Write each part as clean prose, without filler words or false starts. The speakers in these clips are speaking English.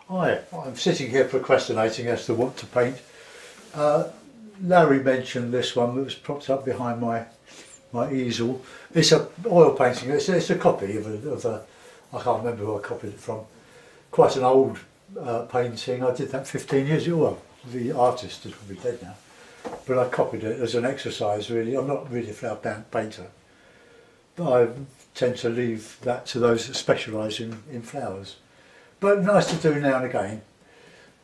Hi, I'm sitting here procrastinating as to what to paint. Larry mentioned this one that was propped up behind my easel. It's a oil painting. It's a copy of a I can't remember who I copied it from. Quite an old painting. I did that 15 years ago. Well, the artist is probably dead now, but I copied it as an exercise. Really, I'm not really a flower painter, but I tend to leave that to those that specialise in flowers. But nice to do now and again,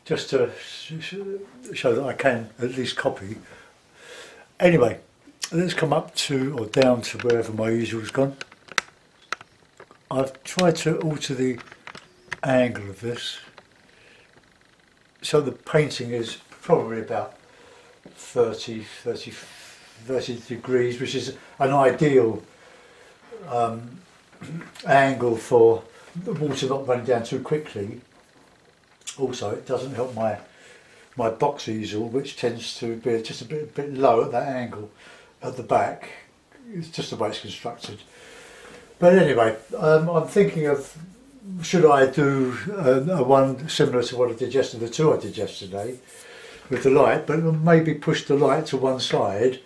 just to show that I can at least copy. Anyway, let's come up to, or down to wherever my easel's gone. I've tried to alter the angle of this, so the painting is probably about 30 degrees, which is an ideal angle for the water not running down too quickly. Also, it doesn't help my box easel, which tends to be just a bit low at that angle at the back. It's just the way it's constructed. But anyway, I'm thinking of, should I do a one similar to what I did yesterday, the two I did yesterday with the light, but maybe push the light to one side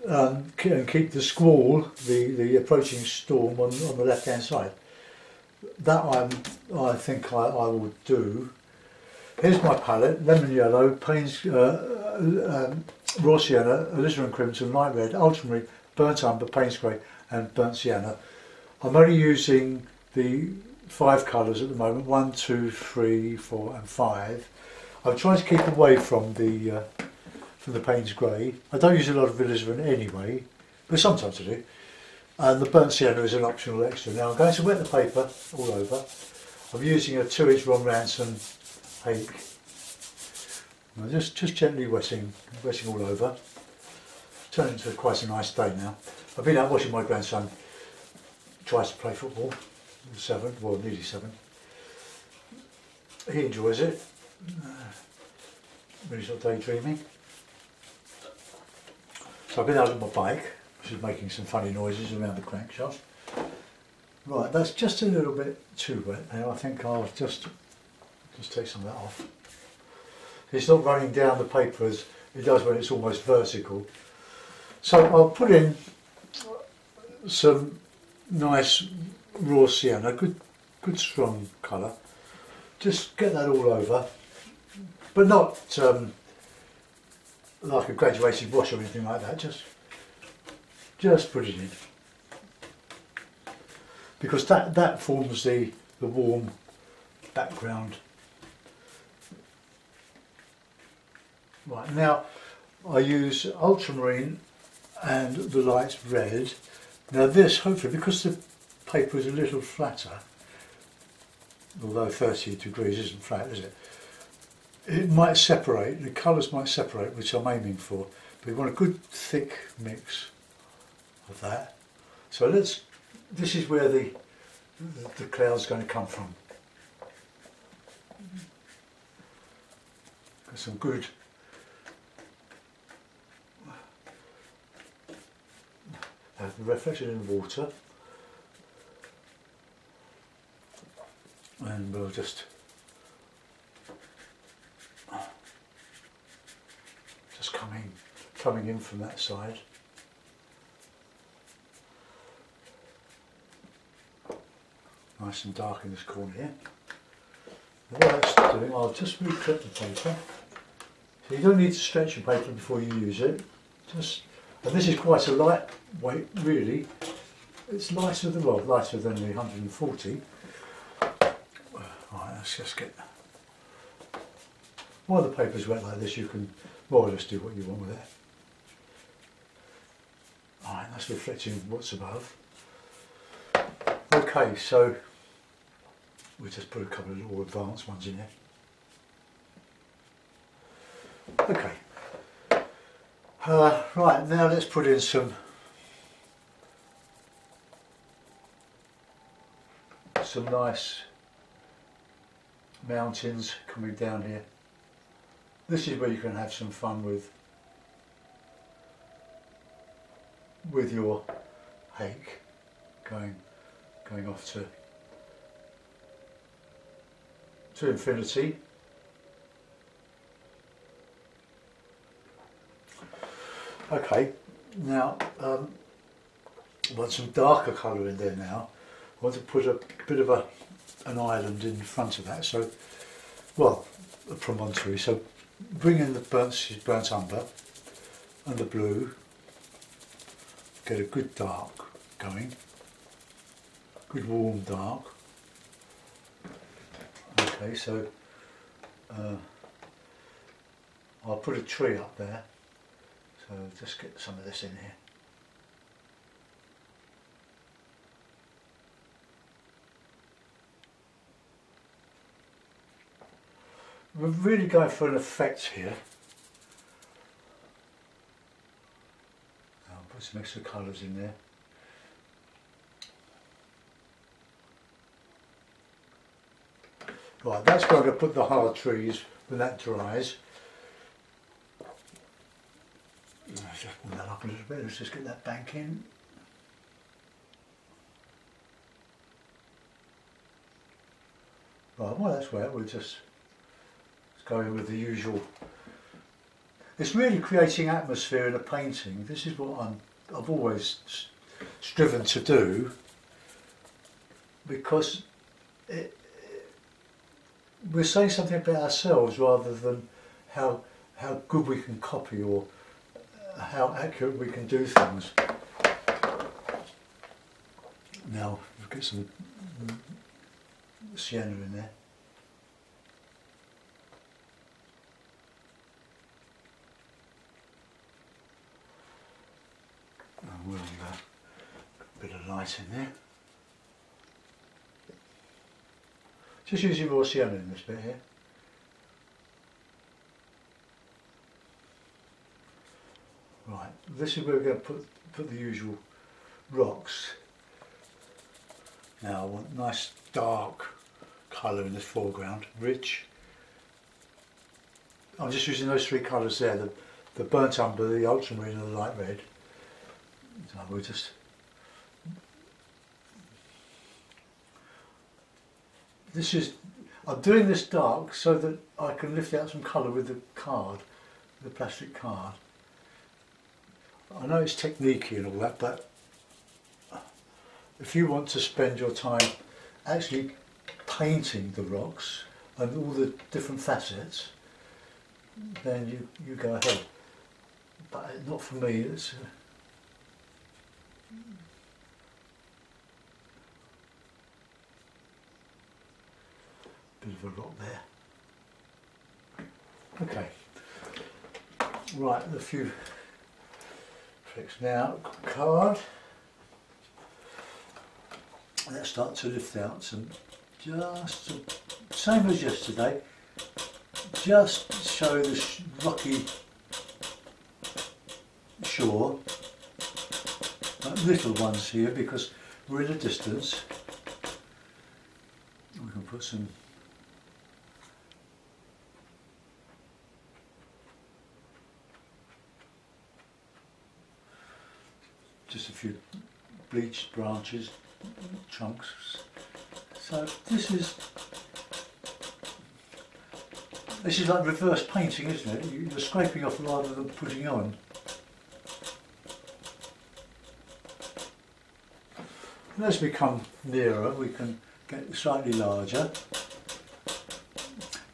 and keep the squall, the approaching storm, on the left hand side. That I think I will do. Here's my palette: lemon yellow, Payne's raw sienna, alizarin crimson, light red, ultramarine, burnt umber, Payne's grey and burnt sienna. I'm only using the 5 colours at the moment: 1, 2, 3, 4 and 5. I'm trying to keep away from the Payne's grey. I don't use a lot of alizarin anyway, but sometimes I do. And the burnt sienna is an optional extra. Now I'm going to wet the paper all over. I'm using a 2-inch Ron Ranson hake. I'm just gently wetting all over. It's turned into quite a nice day now. I've been out watching my grandson tries to play football. He's 7, well nearly 7. He enjoys it when he's not daydreaming. So I've been out on my bike, which is making some funny noises around the crankshaft. Right, that's just a little bit too wet now. I think I'll just take some of that off. It's not running down the paper as it does when it's almost vertical. So I'll put in some nice raw sienna, good strong colour. Just get that all over, but not like a graduated wash or anything like that. Just put it in, because that forms the warm background. Right, now I use ultramarine and the light red. Now this, hopefully, because the paper is a little flatter, although 30 degrees isn't flat, is it? It might separate, the colours might separate, which I'm aiming for, but we want a good thick mix of that. So this is where the cloud's going to come from. Got some good reflection in water, and we'll just coming in from that side. Nice and dark in this corner here. And what that's doing, I'll just reclip the paper. So you don't need to stretch your paper before you use it. And this is quite a lightweight, really. It's lighter than the 140. Right, let's just get. While the paper's wet like this, you can more or less do what you want with it. Alright, that's reflecting what's above. Okay, so we just put a couple of little advanced ones in there. Okay. Right, now let's put in some nice mountains coming down here. This is where you can have some fun with your hake, going off to to infinity. Okay, now I want some darker colour in there now. I want to put a bit of an island in front of that, so, well, a promontory. So bring in the burnt umber and the blue, get a good dark going, good warm dark. Okay, so I'll put a tree up there, so just get some of this in here. We're really going for an effect here. I'll put some extra colours in there. Right, that's where I'm going to put the hard trees when that dries. Let's just pull that up a little bit, let's just get that bank in. Right, well that's where we'll just go in with the usual. It's really creating atmosphere in a painting. This is what I've always striven to do, because we're saying something about ourselves rather than how good we can copy or how accurate we can do things. Now we'll get some sienna in there. And we'll a bit of light in there. Just using raw sienna in this bit here. Right, this is where we're going to put the usual rocks. Now I want nice dark colour in the foreground, rich. I'm just using those three colours there, the burnt umber, the ultramarine and the light red. So we'll just I'm doing this dark so that I can lift out some colour with the card, the plastic card. I know it's techniquey and all that, but if you want to spend your time actually painting the rocks and all the different facets, then you go ahead. But not for me. It's bit of a rock there. Okay, right, a few tricks now. Card. Let's start to lift out some, just same as yesterday, just show the rocky shore, little ones here because we're in a distance. We can put some just a few bleached branches, trunks. So this is like reverse painting, isn't it? You're scraping off rather than putting on. And as we come nearer, we can get slightly larger.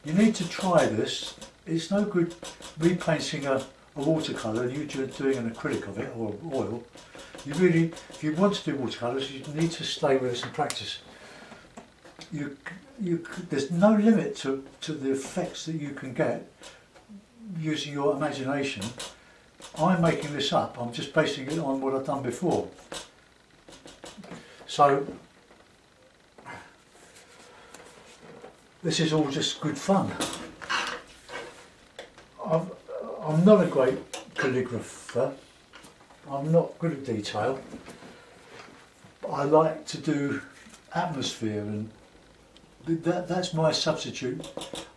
You need to try this. It's no good repainting a watercolour and you're doing an acrylic of it or oil. You really, if you want to do watercolours, you need to stay with us and practice. There's no limit to the effects that you can get using your imagination. I'm making this up, I'm just basing it on what I've done before. So, this is all just good fun. I'm not a great calligrapher. I'm not good at detail. I like to do atmosphere, and that's my substitute.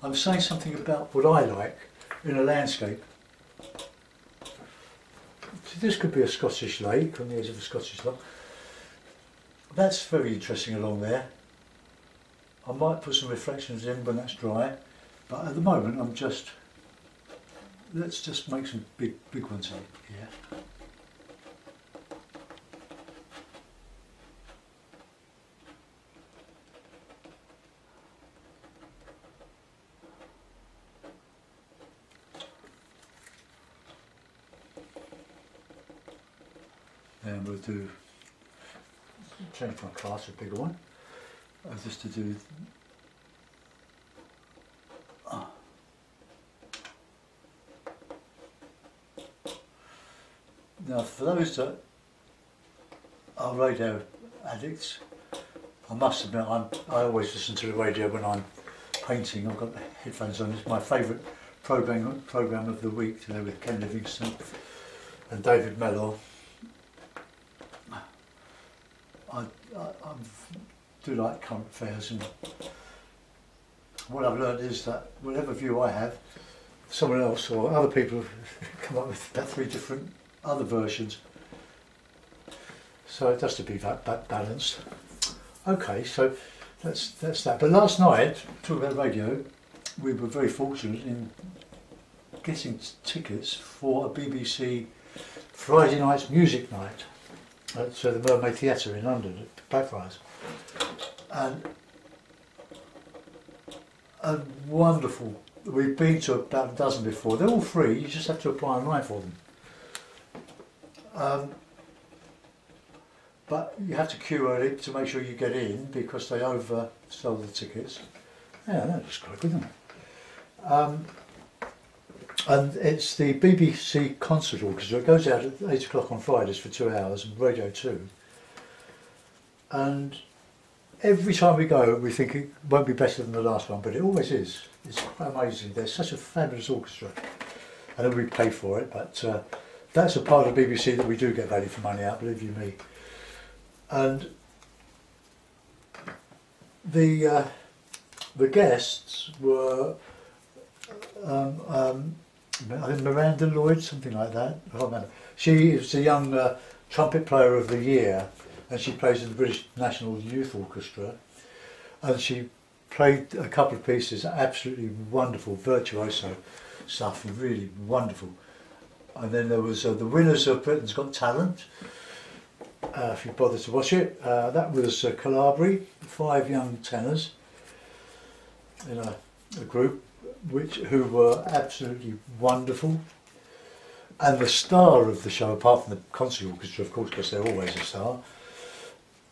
I'm saying something about what I like in a landscape. So this could be a Scottish lake, on the edge of a Scottish lake. That's very interesting along there. I might put some reflections in when that's dry, but at the moment I'm just, let's just make some big ones here. And we'll do, change my class to a bigger one, just to do, Now for those that are radio addicts, I must admit I always listen to the radio when I'm painting. I've got the headphones on. It's my favourite program of the week, you know, with Ken Livingstone and David Mellor. I do like current affairs, and what I've learned is that whatever view I have, someone else or other people have come up with about 3 different other versions. So it has to be that balanced. Okay, so that's that. But last night, talking about radio, we were very fortunate in getting tickets for a BBC Friday night's music night at the Mermaid Theatre in London at Blackfriars, and wonderful. We've been to about a dozen before. They're all free. You just have to apply online for them. But you have to queue early to make sure you get in because they oversell the tickets. Yeah, that looks quite good, doesn't it? And it's the BBC Concert Orchestra. It goes out at 8 o'clock on Fridays for 2 hours, and Radio 2. And every time we go, we think it won't be better than the last one, but it always is. It's quite amazing. They're such a fabulous orchestra. I know we pay for it, but that's a part of BBC that we do get value for money out, believe you me. And the guests were I think Miranda Lloyd, something like that. I can't remember. She is the young trumpet player of the year, and she plays in the British National Youth Orchestra. And she played a couple of pieces, absolutely wonderful, virtuoso stuff, really wonderful. And then there was the winners of Britain's Got Talent, if you bother to watch it. That was Calabri, 5 young tenors in a group who were absolutely wonderful. And the star of the show, apart from the concert orchestra, of course, because they're always a star,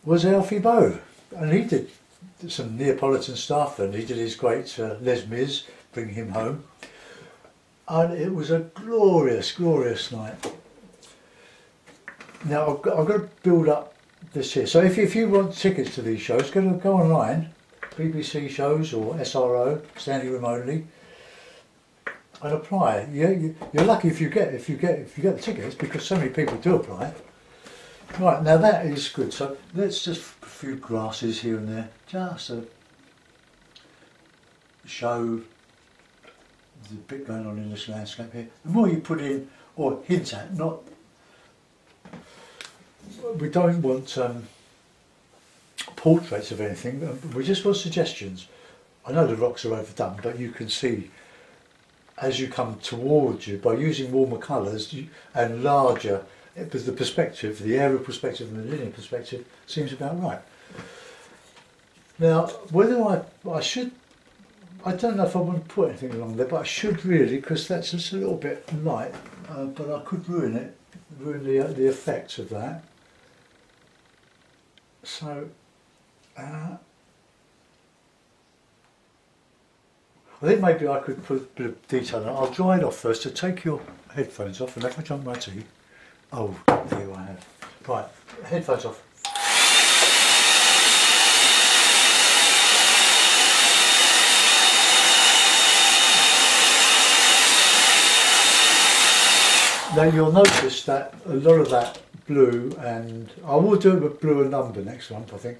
was Alfie Boe. And he did some Neapolitan stuff, and he did his great Les Mis, Bring Him Home. And it was a glorious, glorious night. Now I've got to build up this here. So if you want tickets to these shows, go online, BBC shows or SRO, standing room only, and apply. You're lucky if you get the tickets, because so many people do apply. Right, now that is good. So let's just a few grasses here and there, just to show the bit going on in this landscape here. The more you put in or hint at, not. We don't want portraits of anything, we just want suggestions. I know the rocks are overdone, but you can see as you come towards you, by using warmer colours and larger, because the perspective, the aerial perspective and the linear perspective seems about right. Now, whether I should, I don't know if I want to put anything along there, but I should really, because that's just a little bit light, but I could ruin the effect of that. So, I think maybe I could put a bit of detail on it. I'll dry it off first. So take your headphones off and let me jump my tea. Oh, there I have. Right, headphones off. Now you'll notice that a lot of that blue, and I will do it with blue and umber next month, I think,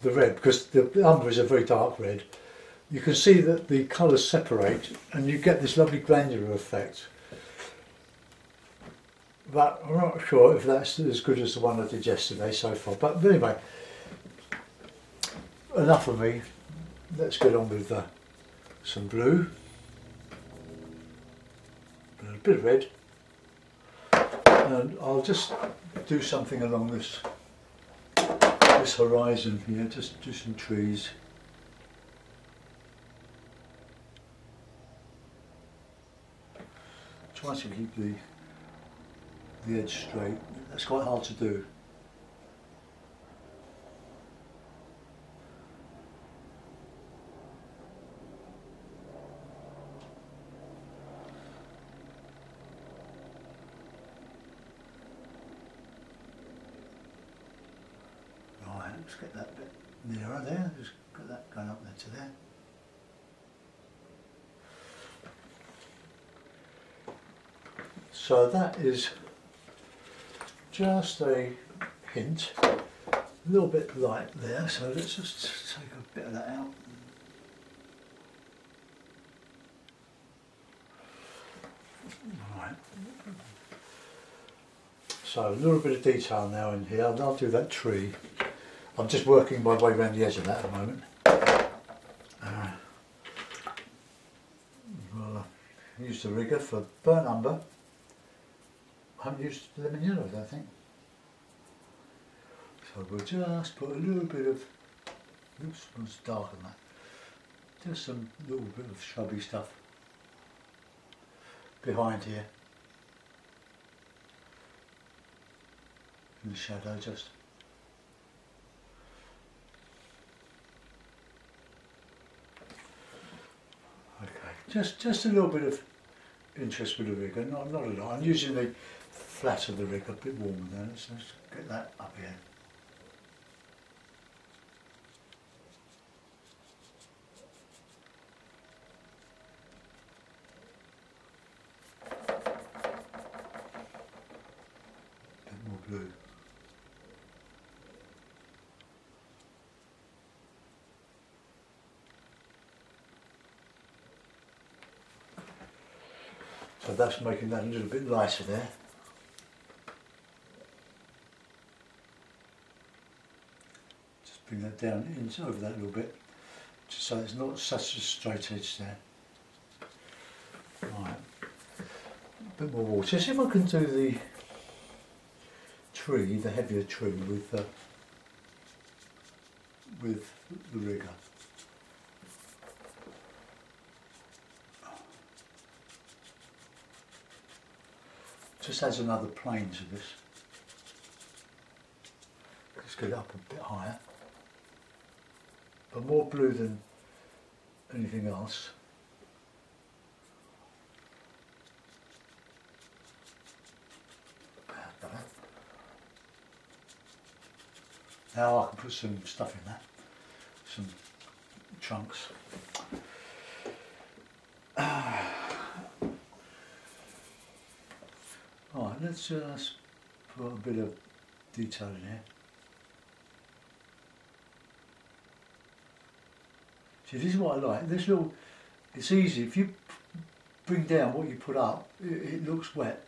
the red, because the umber is a very dark red. You can see that the colours separate and you get this lovely granular effect. But I'm not sure if that's as good as the one I did yesterday so far. But anyway, enough of me. let's get on with some blue, and a bit of red, and I'll just do something along this horizon here, just do some trees. Try to keep the edge straight. That's quite hard to do. Right, let's get that bit nearer there. Just get that going up there to there. So that is just a hint, a little bit light there, so let's just take a bit of that out. Right. So a little bit of detail now in here, and I'll do that tree. I'm just working my way around the edge of that at the moment. Well, I used the rigger for burnt umber. I haven't used lemon yellow, I don't think. So we'll just put a little bit of, oops, it's darker than that. Just some little bit of shrubby stuff behind here. In the shadow just. Okay, just a little bit of interest with the rigger, not a lot. I'm using the flat of the rig, a bit warmer there. Let's get that up here. A bit more blue. So that's making that a little bit lighter there. Bring that down over that a little bit, just so it's not such a straight edge there. Right, a bit more water. See if I can do the tree, the heavier tree, with the rigger. Just adds another plane to this. Let's get it up a bit higher. But more blue than anything else. Now I can put some stuff in that, some chunks. Alright, let's just put a bit of detail in here. See, this is what I like. This little, it's easy. If you bring down what you put up, it looks wet.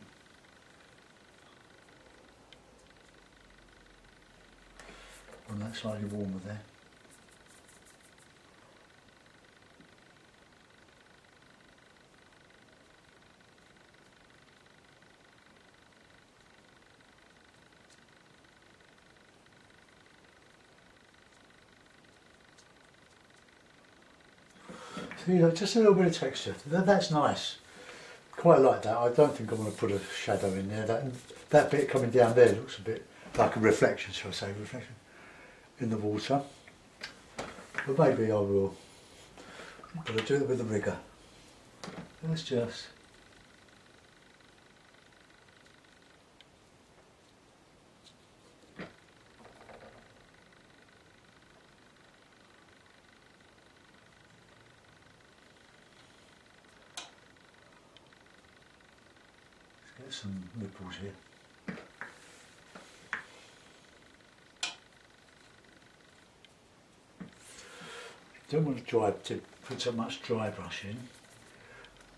And that's slightly warmer there. So, you know, just a little bit of texture. That's nice. Quite like that. I don't think I want to put a shadow in there. That bit coming down there looks a bit like a reflection, shall I say, reflection in the water. But maybe I will. But I'll do it with the rigger. Let's just. Get some ripples here. Don't want to put so much dry brush in,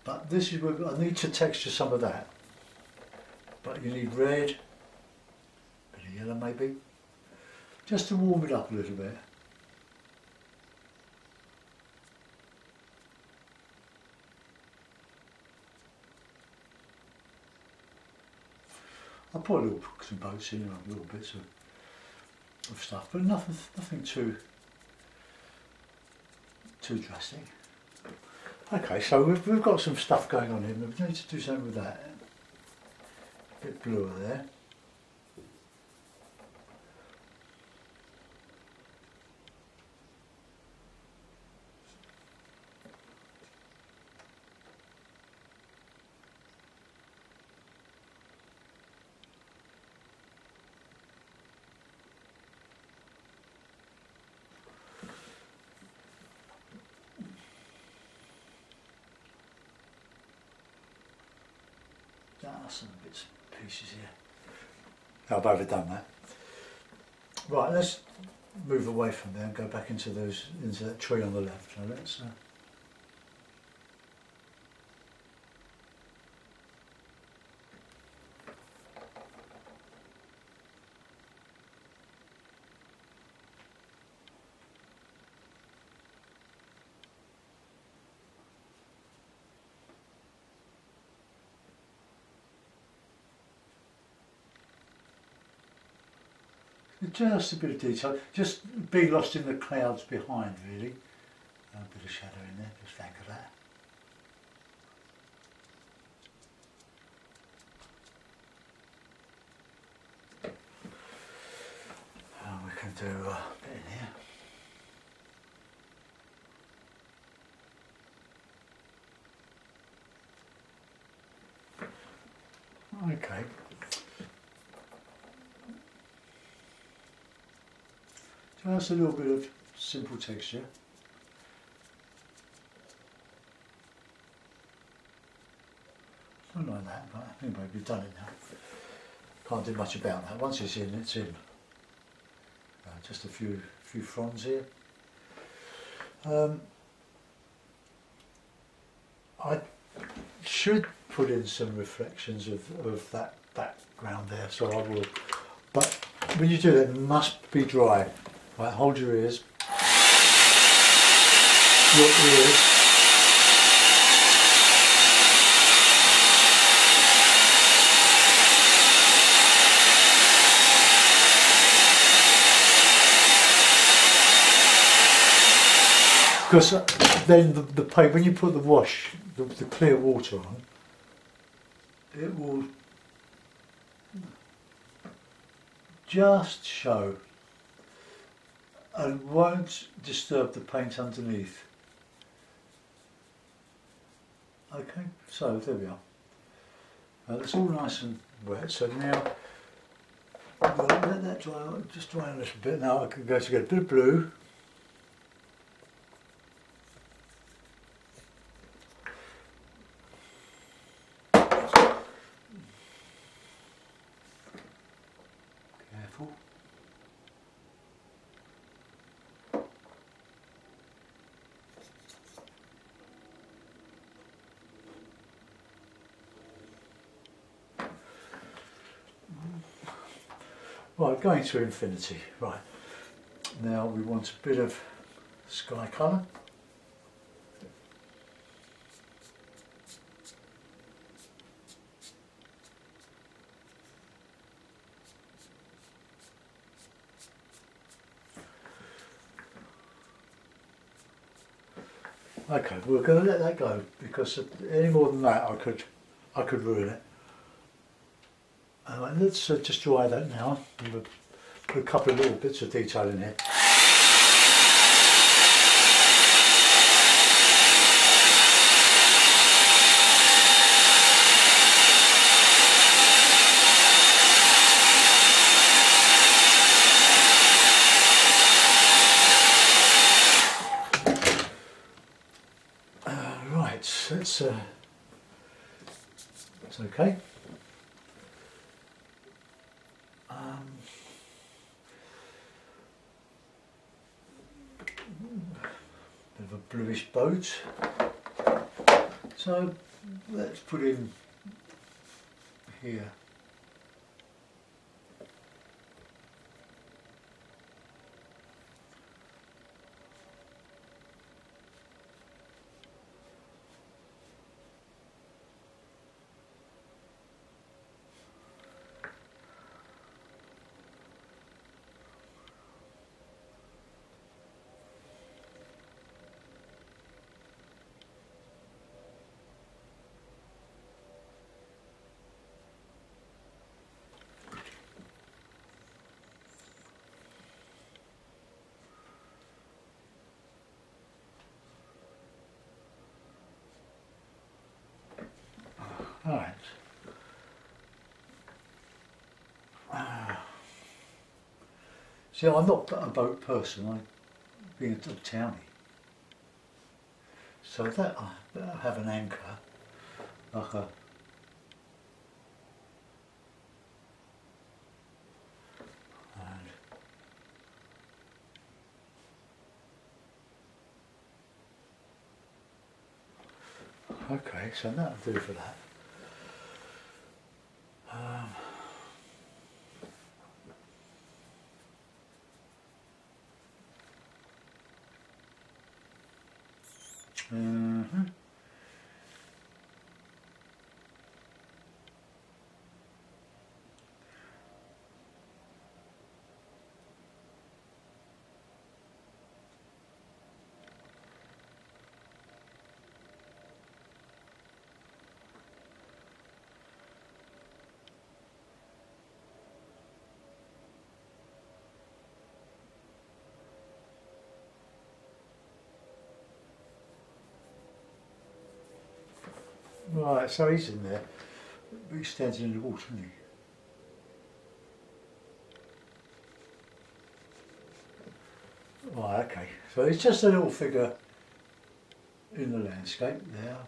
but this is where I need to texture some of that. But you need red, a bit of yellow maybe, just to warm it up a little bit. I put a little some boats in, little bits of stuff, but nothing too drastic. Okay, so we've got some stuff going on here. We need to do something with that. A bit bluer there. Some bits and pieces here. I've overdone that. Right, let's move away from there and go back into that tree on the left. So let's just a bit of detail, just be lost in the clouds behind really. A bit of shadow in there, just think of that. We can do a bit in here. Okay. Just a little bit of simple texture. Something like that, but anyway, we've done it now. Can't do much about that. Once it's in, it's in. Just a few fronds here. I should put in some reflections of that background there, so I will. But when you do that, it must be dry. Right, hold your ears. Your ears. Because then the paint, when you put the wash, the clear water on, it will just show and won't disturb the paint underneath. Okay, so there we are. It's all nice and wet, so now we'll let that dry, just dry a little bit. Now I can go to get a bit of blue. Careful. Right, going to infinity. Right, now we want a bit of sky colour. Okay, we're going to let that go because any more than that I could ruin it. Let's just dry that now. We'll put a couple of little bits of detail in here. Right, it's okay. Bit of a bluish boat. So let's put in here. Right. See, I'm not a boat person, I'm being a townie. So that I have an anchor, like a okay, so that'll do for that. Right, so he's in there, but he stands in the water, doesn't he? Right, okay, so it's just a little figure in the landscape there,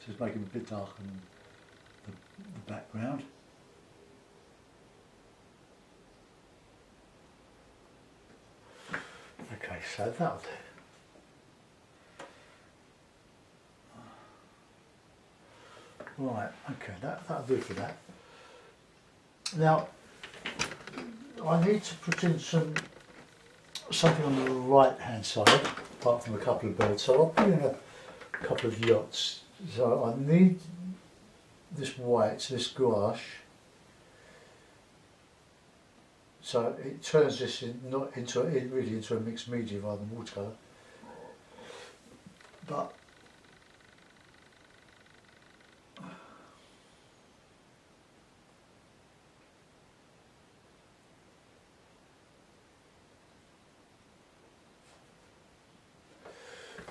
just making it a bit darker than the background. Okay, so that'll do. Right, okay, that'll do for that. Now, I need to put in something on the right hand side, apart from a couple of birds, so I'll put in a couple of yachts. So I need this white, this gouache, so it turns this really into a mixed media rather than watercolour. But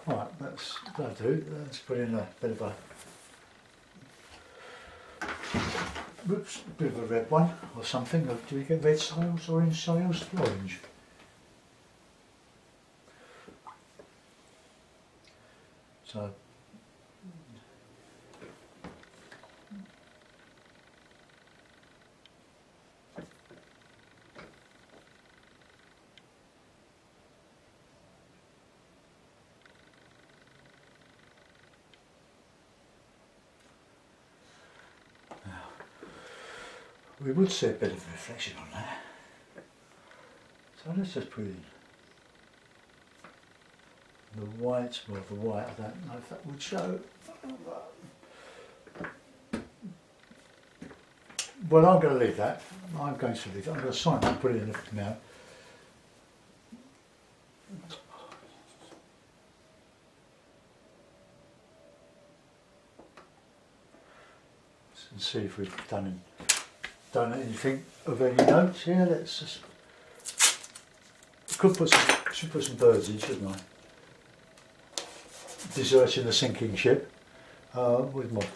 right, that'll do. Let's put in a bit of a red one or something. Do we get red sails, orange sails? Orange. So we would see a bit of reflection on that. So let's just put in the white, well the white, I don't know if that would show. Well, I'm going to leave that. I'm going to leave it. I'm going to sign that and put it in now. And see if we've done anything of any note here. Let's just. Should put some birds in, shouldn't I? Deserting the sinking ship. With my.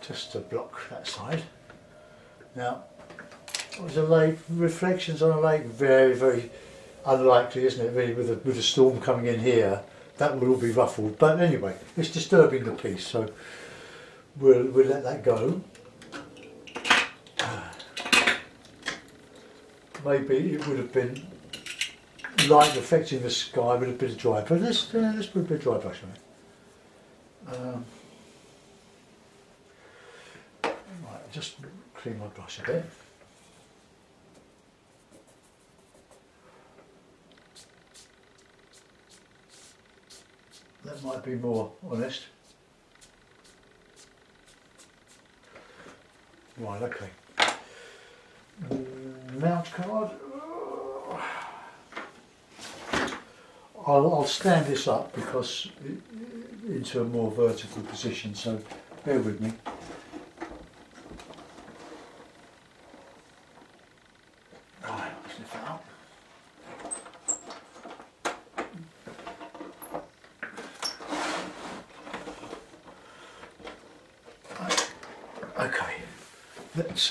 Just to block that side. Now, there's a lake. Reflections on a lake, very, very unlikely, isn't it? Really, with a storm coming in here, that will all be ruffled. But anyway, it's disturbing the piece, so we'll let that go. Maybe it would have been light affecting the sky with a bit of dry, but let's put a bit of dry brush on it. Right, just clean my brush a bit. That might be more honest. Right, okay. Mount card. I'll stand this up because into a more vertical position, so bear with me. Right, let's sniff it out. Okay, let's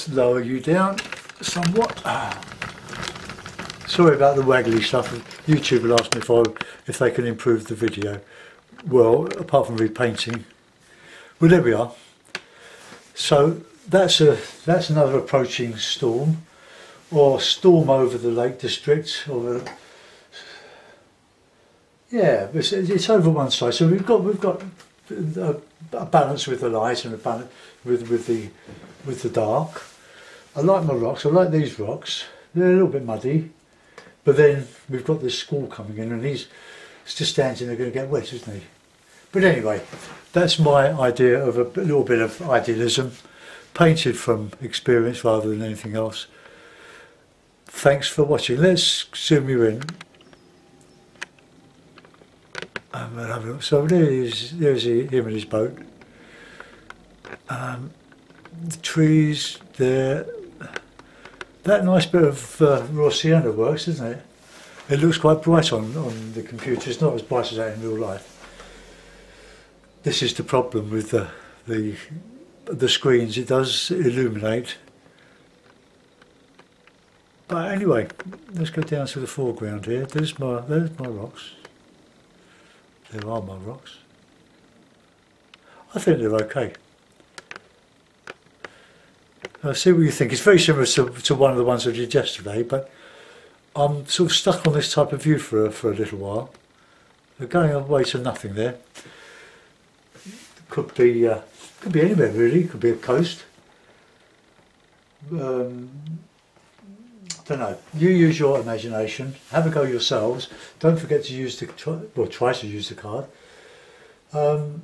lower you down somewhat. Sorry about the waggly stuff. YouTube will ask me if they can improve the video. Well, apart from repainting. Well, there we are. So that's another approaching storm, or storm over the Lake District, or yeah, it's over one side. So we've got a balance with the light and a balance with the dark. I like my rocks. I like these rocks. They're a little bit muddy, but then we've got this squall coming in, and he's just standing there going to get wet, isn't he? But anyway, that's my idea of a little bit of idealism, painted from experience rather than anything else. Thanks for watching. Let's zoom you in. So there's him and his boat. The trees there. That nice bit of raw sienna works, doesn't it? It looks quite bright on the computer. It's not as bright as that in real life. This is the problem with the screens. It does illuminate. But anyway, let's go down to the foreground here. There's my rocks. There are my rocks. I think they're okay. I'll see what you think. It's very similar to one of the ones I did yesterday, but I'm sort of stuck on this type of view for a little while. They're going away to nothing there. Could be anywhere really. Could be a coast. Don't know. You use your imagination. Have a go yourselves. Don't forget to use try to use the card. And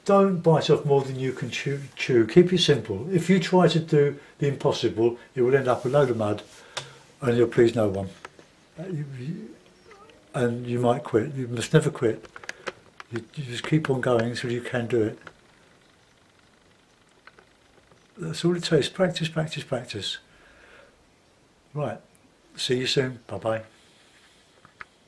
don't bite off more than you can chew. Keep it simple. If you try to do the impossible, it will end up a load of mud, and you'll please no one. And you might quit. You must never quit. You just keep on going until you can do it. That's all it takes. Practice, practice, practice. Right. See you soon. Bye bye.